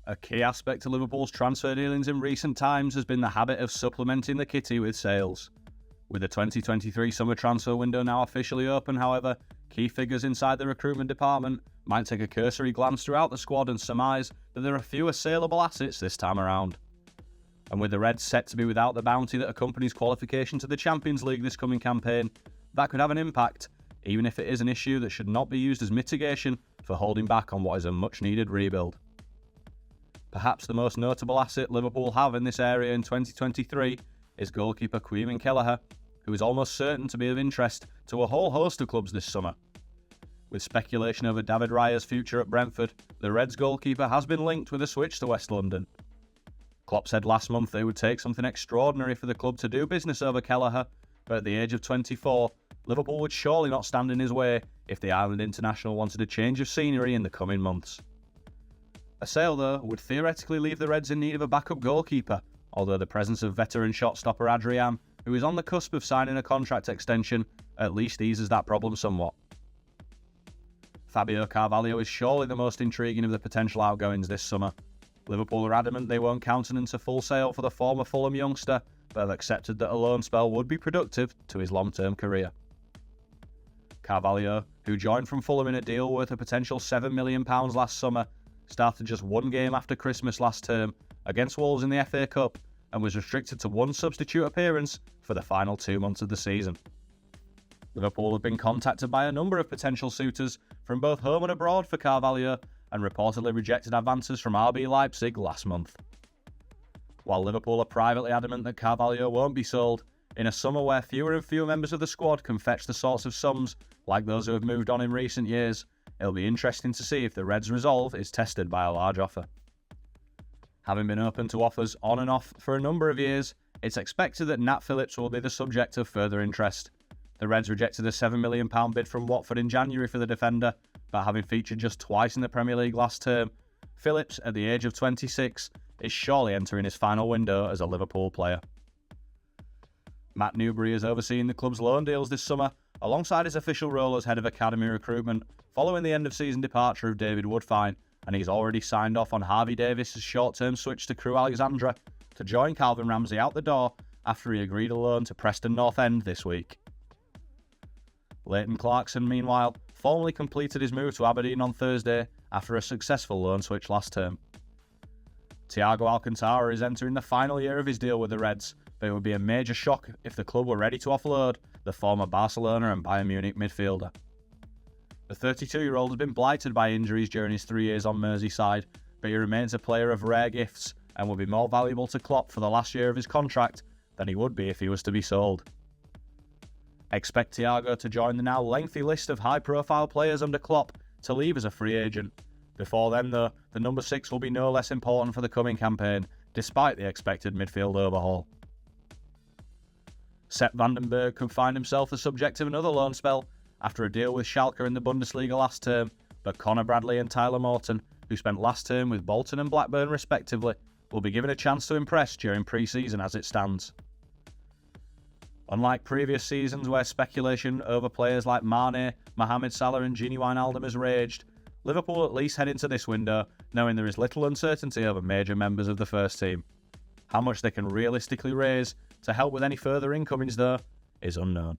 A key aspect to Liverpool's transfer dealings in recent times has been the habit of supplementing the kitty with sales. With the 2023 summer transfer window now officially open, however, key figures inside the recruitment department might take a cursory glance throughout the squad and surmise that there are fewer saleable assets this time around. And with the Reds set to be without the bounty that accompanies qualification to the Champions League this coming campaign, that could have an impact, even if it is an issue that should not be used as mitigation for holding back on what is a much-needed rebuild. Perhaps the most notable asset Liverpool have in this area in 2023 is goalkeeper Kevin Kelleher, who is almost certain to be of interest to a whole host of clubs this summer. With speculation over David Raya's future at Brentford, the Reds goalkeeper has been linked with a switch to West London. Klopp said last month it would take something extraordinary for the club to do business over Kelleher, but at the age of 24, Liverpool would surely not stand in his way if the Ireland international wanted a change of scenery in the coming months. A sale, though, would theoretically leave the Reds in need of a backup goalkeeper, although the presence of veteran shot-stopper Adrian, who is on the cusp of signing a contract extension, at least eases that problem somewhat. Fabio Carvalho is surely the most intriguing of the potential outgoings this summer. Liverpool are adamant they won't countenance a full sale for the former Fulham youngster, but have accepted that a loan spell would be productive to his long-term career. Carvalho, who joined from Fulham in a deal worth a potential £7 million last summer, started just one game after Christmas last term against Wolves in the FA Cup and was restricted to one substitute appearance for the final 2 months of the season. Liverpool have been contacted by a number of potential suitors from both home and abroad for Carvalho and reportedly rejected advances from RB Leipzig last month. While Liverpool are privately adamant that Carvalho won't be sold, in a summer where fewer and fewer members of the squad can fetch the sorts of sums like those who have moved on in recent years, it'll be interesting to see if the Reds' resolve is tested by a large offer. Having been open to offers on and off for a number of years, it's expected that Nat Phillips will be the subject of further interest. The Reds rejected a £7 million bid from Watford in January for the defender, but having featured just twice in the Premier League last term, Phillips, at the age of 26, is surely entering his final window as a Liverpool player. Matt Newbury is overseeing the club's loan deals this summer, alongside his official role as head of academy recruitment, following the end-of-season departure of David Woodfine, and he's already signed off on Harvey Davis' short-term switch to Crewe Alexandra to join Calvin Ramsey out the door after he agreed a loan to Preston North End this week. Leighton Clarkson, meanwhile, formally completed his move to Aberdeen on Thursday after a successful loan switch last term. Thiago Alcantara is entering the final year of his deal with the Reds, but it would be a major shock if the club were ready to offload the former Barcelona and Bayern Munich midfielder. The 32-year-old has been blighted by injuries during his 3 years on Merseyside, but he remains a player of rare gifts and will be more valuable to Klopp for the last year of his contract than he would be if he was to be sold. Expect Thiago to join the now lengthy list of high-profile players under Klopp to leave as a free agent. Before then, though, the number 6 will be no less important for the coming campaign, despite the expected midfield overhaul. Sepp Vandenberg could find himself the subject of another loan spell after a deal with Schalke in the Bundesliga last term, but Connor Bradley and Tyler Morton, who spent last term with Bolton and Blackburn respectively, will be given a chance to impress during pre-season as it stands. Unlike previous seasons where speculation over players like Mane, Mohamed Salah and Gini Wijnaldum has raged, Liverpool at least head into this window knowing there is little uncertainty over major members of the first team. How much they can realistically raise to help with any further incomings, though, is unknown.